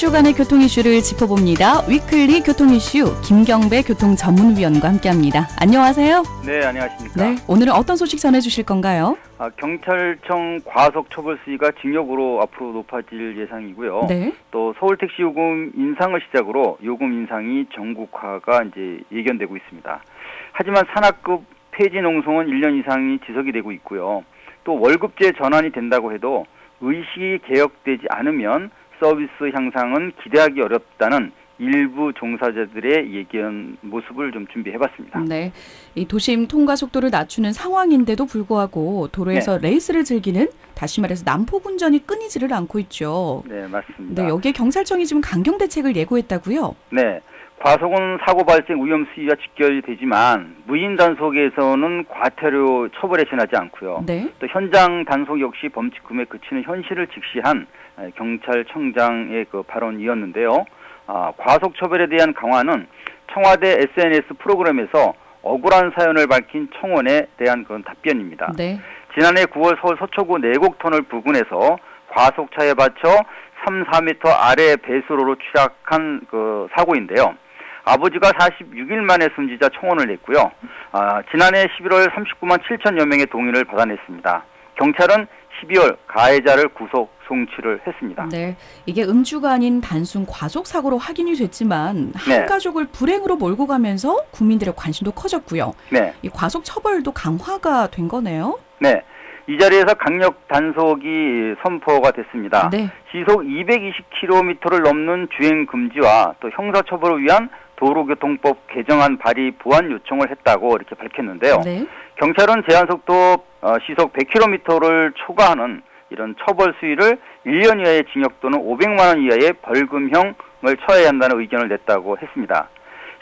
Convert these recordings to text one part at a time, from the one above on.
주간의 교통 이슈를 짚어봅니다. 위클리 교통 이슈 김경배 교통 전문위원과 함께합니다. 안녕하세요. 네, 안녕하십니까. 네, 오늘은 어떤 소식 전해주실 건가요? 경찰청 과속 처벌 수위가 징역으로 앞으로 높아질 예상이고요. 네. 또 서울택시 요금 인상을 시작으로 요금 인상이 전국화가 이제 예견되고 있습니다. 하지만 산하급 폐지 농성은 1년 이상이 지속이 되고 있고요. 또 월급제 전환이 된다고 해도 의식이 개혁되지 않으면 서비스 향상은 기대하기 어렵다는 일부 종사자들의 예견 모습을 좀 준비해봤습니다. 네, 이 도심 통과 속도를 낮추는 상황인데도 불구하고 도로에서 레이스를 즐기는, 다시 말해서 난폭 운전이 끊이지를 않고 있죠. 네, 맞습니다. 네, 여기에 경찰청이 지금 강경 대책을 예고했다고요? 네. 과속은 사고 발생 위험 수위와 직결이 되지만 무인 단속에서는 과태료 처벌에 지나지 않고요. 네. 또 현장 단속 역시 범칙금에 그치는 현실을 직시한 경찰청장의 그 발언이었는데요. 과속 처벌에 대한 강화는 청와대 SNS 프로그램에서 억울한 사연을 밝힌 청원에 대한 그런 답변입니다. 네. 지난해 9월 서울 서초구 내곡터널 부근에서 과속차에 받쳐 3, 4m 아래 배수로로 추락한 그 사고인데요. 아버지가 46일 만에 숨지자 청원을 냈고요. 지난해 11월 39만 7천여 명의 동의를 받아냈습니다. 경찰은 12월 가해자를 구속 송치를 했습니다. 네, 이게 음주가 아닌 단순 과속 사고로 확인이 됐지만 한 가족을 불행으로 몰고 가면서 국민들의 관심도 커졌고요. 네. 이 과속 처벌도 강화가 된 거네요. 네. 이 자리에서 강력 단속이 선포가 됐습니다. 네. 시속 220km를 넘는 주행 금지와 또 형사처벌을 위한 도로교통법 개정안 발의 보완 요청을 했다고 이렇게 밝혔는데요. 네. 경찰은 제한속도 시속 100km를 초과하는 이런 처벌 수위를 1년 이하의 징역 또는 500만 원 이하의 벌금형을 처해야 한다는 의견을 냈다고 했습니다.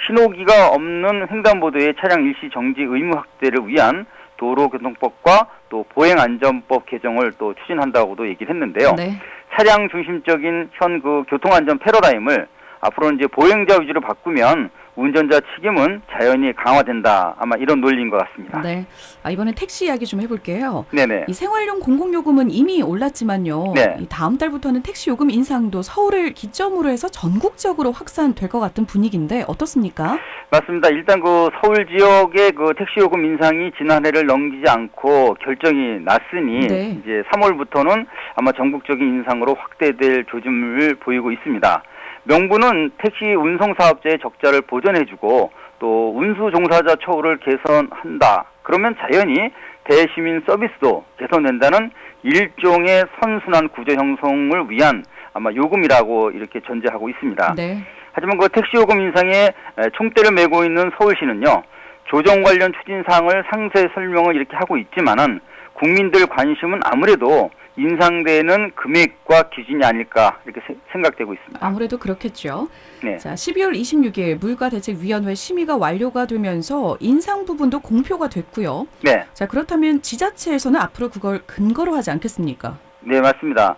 신호기가 없는 횡단보도의 차량 일시 정지 의무 확대를 위한 도로교통법과 또 보행안전법 개정을 또 추진한다고도 얘기를 했는데요. 네. 차량 중심적인 현 그 교통안전 패러다임을 앞으로 이제 보행자 위주로 바꾸면 운전자 책임은 자연히 강화된다. 아마 이런 논리인 것 같습니다. 네. 이번엔 택시 이야기 좀 해볼게요. 네네. 이 생활용 공공요금은 이미 올랐지만요. 네. 이 다음 달부터는 택시 요금 인상도 서울을 기점으로 해서 전국적으로 확산될 것 같은 분위기인데 어떻습니까? 맞습니다. 일단 그 서울 지역의 그 택시 요금 인상이 지난해를 넘기지 않고 결정이 났으니 네. 이제 3월부터는 아마 전국적인 인상으로 확대될 조짐을 보이고 있습니다. 명분은 택시 운송 사업자의 적자를 보전해주고 또 운수 종사자 처우를 개선한다. 그러면 자연히 대시민 서비스도 개선된다는 일종의 선순환 구조 형성을 위한 아마 요금이라고 이렇게 전제하고 있습니다. 네. 하지만 그 택시 요금 인상에 총대를 메고 있는 서울시는요, 조정 관련 추진 사항을 상세 설명을 이렇게 하고 있지만은 국민들 관심은 아무래도 인상되는 금액과 기준이 아닐까 이렇게 생각되고 있습니다. 아무래도 그렇겠죠. 네. 자, 12월 26일 물가대책위원회 심의가 완료가 되면서 인상 부분도 공표가 됐고요. 네. 자, 그렇다면 지자체에서는 앞으로 그걸 근거로 하지 않겠습니까? 네, 맞습니다.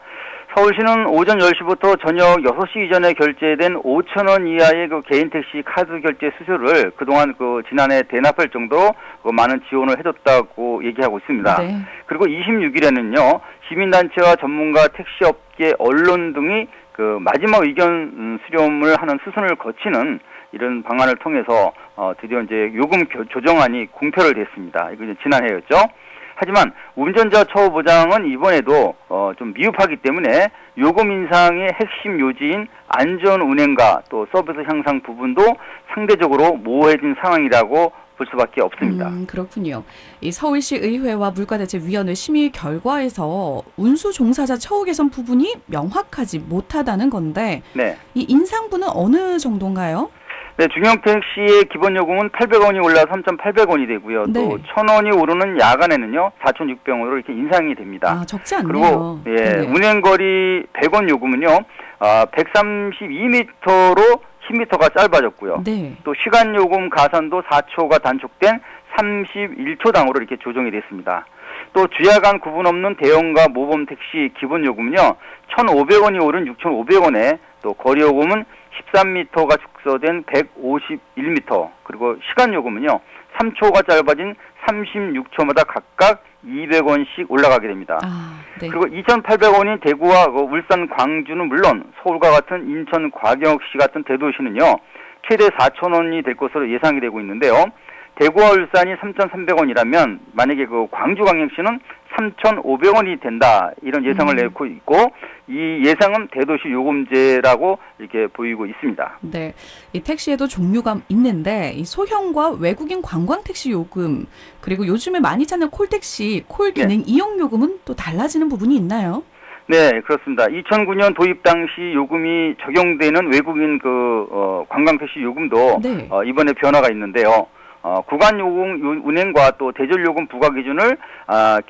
서울시는 오전 10시부터 저녁 6시 이전에 결제된 5,000원 이하의 그 개인 택시 카드 결제 수수료를 그동안 그 지난해 대납할 정도로 그 많은 지원을 해줬다고 얘기하고 있습니다. 네. 그리고 26일에는요, 시민단체와 전문가, 택시업계, 언론 등이 그 마지막 의견 수렴을 하는 수순을 거치는 이런 방안을 통해서 드디어 이제 요금 조정안이 공표를 됐습니다. 이거 이제 지난해였죠. 하지만 운전자 처우 보장은 이번에도 좀 미흡하기 때문에 요금 인상의 핵심 요지인 안전 운행과 또 서비스 향상 부분도 상대적으로 모호해진 상황이라고 볼 수밖에 없습니다. 그렇군요. 이 서울시 의회와 물가대책위원회 심의 결과에서 운수 종사자 처우 개선 부분이 명확하지 못하다는 건데, 네. 이 인상분은 어느 정도인가요? 네, 중형 택시의 기본 요금은 800원이 올라 3,800원이 되고요. 네. 또 1,000원이 오르는 야간에는요, 4,600원으로 이렇게 인상이 됩니다. 적지 않네요. 그리고 네. 운행거리 100원 요금은요, 132m로 10m가 짧아졌고요. 네. 또 시간 요금 가산도 4초가 단축된 31초당으로 이렇게 조정이 됐습니다. 또 주야간 구분 없는 대형과 모범 택시 기본 요금은요, 1,500원이 오른 6,500원에 또 거리 요금은 13m가 축소된 151m, 그리고 시간 요금은요 3초가 짧아진 36초마다 각각 200원씩 올라가게 됩니다. 네. 그리고 2,800원인 대구와 울산, 광주는 물론 서울과 같은 인천, 광역시 같은 대도시는요 최대 4,000원이 될 것으로 예상이 되고 있는데요. 대구와 울산이 3,300원이라면 만약에 광주광역시는 3,500원이 된다, 이런 예상을 내고 있고, 이 예상은 대도시 요금제라고 이렇게 보이고 있습니다. 네, 이 택시에도 종류가 있는데 이 소형과 외국인 관광 택시 요금, 그리고 요즘에 많이 찾는 콜택시, 콜 기능 이용 요금은 또 달라지는 부분이 있나요? 네, 그렇습니다. 2009년 도입 당시 요금이 적용되는 외국인 관광 택시 요금도 이번에 변화가 있는데요. 구간 요금 운행과 또 대절 요금 부과 기준을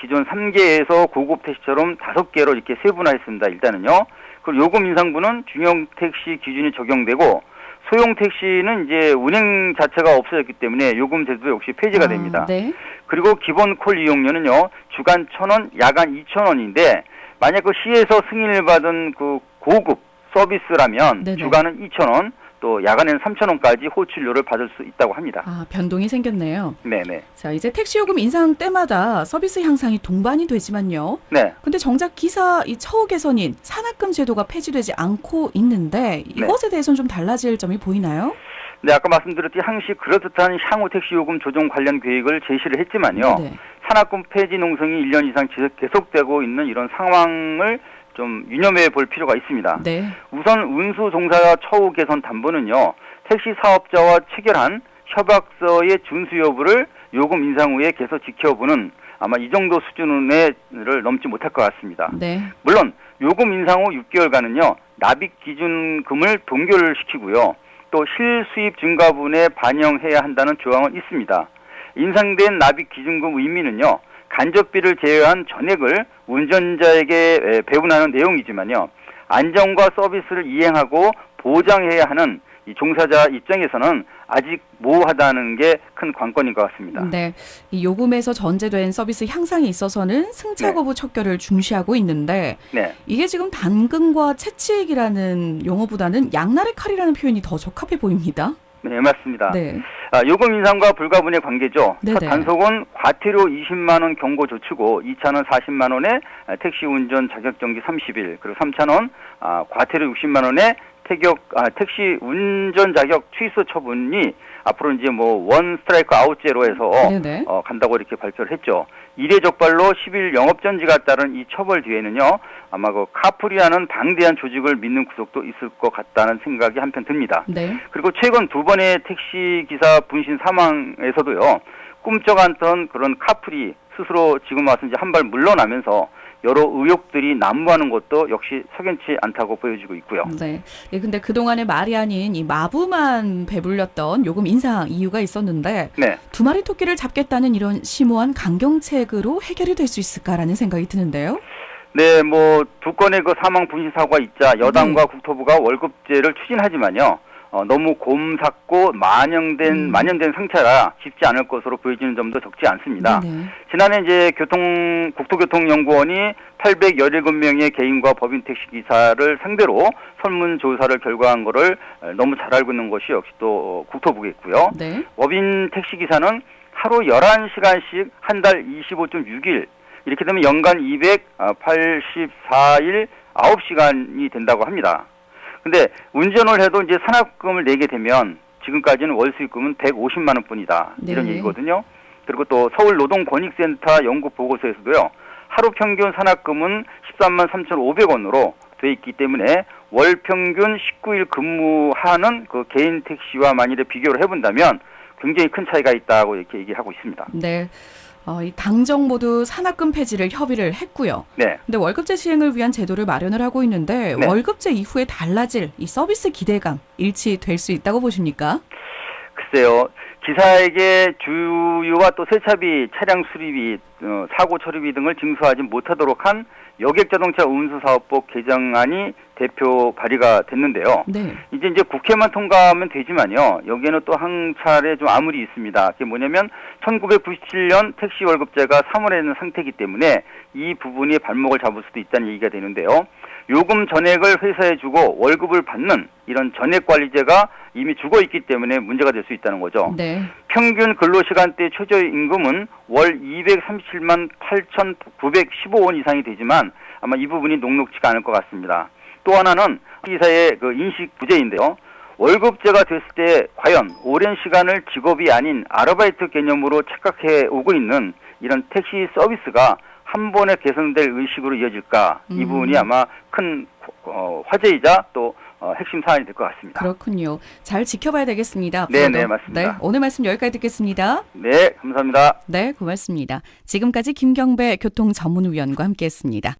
기존 3개에서 고급 택시처럼 5개로 이렇게 세분화했습니다. 일단은요. 그리고 요금 인상분은 중형 택시 기준이 적용되고, 소형 택시는 이제 운행 자체가 없어졌기 때문에 요금 제도 역시 폐지가 됩니다. 네. 그리고 기본 콜 이용료는요 주간 1,000원, 야간 2,000원인데 만약 시에서 승인을 받은 고급 서비스라면 주간은 2,000원, 또 야간에는 3,000원까지 호출료를 받을 수 있다고 합니다. 변동이 생겼네요. 네네. 자, 이제 택시 요금 인상 때마다 서비스 향상이 동반이 되지만요. 네. 근데 정작 기사 이 처우 개선인 산악금 제도가 폐지되지 않고 있는데 이것에 대해서는 좀 달라질 점이 보이나요? 네, 아까 말씀드렸듯이 항시 그럴듯한 향후 택시 요금 조정 관련 계획을 제시를 했지만요. 산악금 폐지 농성이 1년 이상 계속되고 있는 이런 상황을 좀 유념해 볼 필요가 있습니다. 네. 우선 운수 종사자 처우 개선 담보는요, 택시 사업자와 체결한 협약서의 준수 여부를 요금 인상 후에 계속 지켜보는, 아마 이 정도 수준을 넘지 못할 것 같습니다. 네. 물론 요금 인상 후 6개월간은요 납입 기준금을 동결을 시키고요, 또 실수입 증가분에 반영해야 한다는 조항은 있습니다. 인상된 납입 기준금 의미는요, 간접비를 제외한 전액을 운전자에게 배분하는 내용이지만요, 안전과 서비스를 이행하고 보장해야 하는 이 종사자 입장에서는 아직 모호하다는 게 큰 관건인 것 같습니다. 네, 이 요금에서 전제된 서비스 향상에 있어서는 승차 거부 척결을 중시하고 있는데 이게 지금 단금과 채찍이라는 용어보다는 양날의 칼이라는 표현이 더 적합해 보입니다. 네, 맞습니다. 요금 인상과 불가분의 관계죠. 단속은 과태료 20만 원 경고 조치고 2차는 40만 원에 택시 운전 자격정지 30일, 그리고 3차는 과태료 60만 원에 택시 운전 자격 취소 처분이 앞으로 이제 원 스트라이크 아웃제로 해서 간다고 이렇게 발표를 했죠. 이례적발로 10일 영업정지가 따른 이 처벌 뒤에는요, 아마 카풀이라는 방대한 조직을 믿는 구석도 있을 것 같다는 생각이 한편 듭니다. 그리고 최근 2번의 택시 기사 분신 사망에서도요, 꿈쩍 않던 그런 카풀이 스스로 지금 와서 이제 한 발 물러나면서 여러 의혹들이 난무하는 것도 역시 석연치 않다고 보여지고 있고요. 네. 근데 그동안의 말이 아닌 이 마부만 배불렸던 요금 인상 이유가 있었는데 두 마리 토끼를 잡겠다는 이런 심오한 강경책으로 해결이 될 수 있을까라는 생각이 드는데요. 네, 두 건의 사망 분신 사고가 있자 여당과 국토부가 월급제를 추진하지만요, 너무 곰삭고 만연된 상태라 쉽지 않을 것으로 보여지는 점도 적지 않습니다. 지난해 이제 국토교통연구원이 817명의 개인과 법인 택시 기사를 상대로 설문조사를 결과한 거를 너무 잘 알고 있는 것이 역시 또 국토부겠고요. 법인 택시 기사는 하루 11시간씩 한 달 25.6일, 이렇게 되면 연간 284일 9시간이 된다고 합니다. 근데 운전을 해도 이제 산악금을 내게 되면 지금까지는 월 수익금은 150만 원뿐이다. 이런 얘기거든요. 그리고 또 서울노동권익센터 연구 보고서에서도요, 하루 평균 산악금은 13만 3,500원으로 돼 있기 때문에 월 평균 19일 근무하는 개인 택시와 만일에 비교를 해본다면 굉장히 큰 차이가 있다고 이렇게 얘기하고 있습니다. 네. 이 당정 모두 산악금 폐지를 협의를 했고요. 근데 월급제 시행을 위한 제도를 마련을 하고 있는데 월급제 이후에 달라질 이 서비스 기대감 일치될 수 있다고 보십니까? 글쎄요. 기사에게 주유와 또 세차비, 차량 수리비, 사고 처리비 등을 징수하지 못하도록 한 여객자동차 운수사업법 개정안이 대표 발의가 됐는데요. 네. 이제 국회만 통과하면 되지만요. 여기에는 또 한 차례 좀 아물이 있습니다. 그게 뭐냐면 1997년 택시 월급제가 3월에 있는 상태이기 때문에 이 부분이 발목을 잡을 수도 있다는 얘기가 되는데요. 요금 전액을 회사에 주고 월급을 받는 이런 전액관리제가 이미 죽어 있기 때문에 문제가 될 수 있다는 거죠. 네. 평균 근로시간대 최저임금은 월 237만 8,915원 이상이 되지만 아마 이 부분이 녹록지가 않을 것 같습니다. 또 하나는 이사의 그 인식 부재인데요. 월급제가 됐을 때 과연 오랜 시간을 직업이 아닌 아르바이트 개념으로 착각해 오고 있는 이런 택시 서비스가 한 번에 개선될 의식으로 이어질까? 이 부분이 아마 큰 화제이자 또 핵심 사안이 될 것 같습니다. 그렇군요. 잘 지켜봐야 되겠습니다. 네, 맞습니다. 네, 오늘 말씀 여기까지 듣겠습니다. 네, 감사합니다. 네, 고맙습니다. 지금까지 김경배 교통전문위원과 함께했습니다.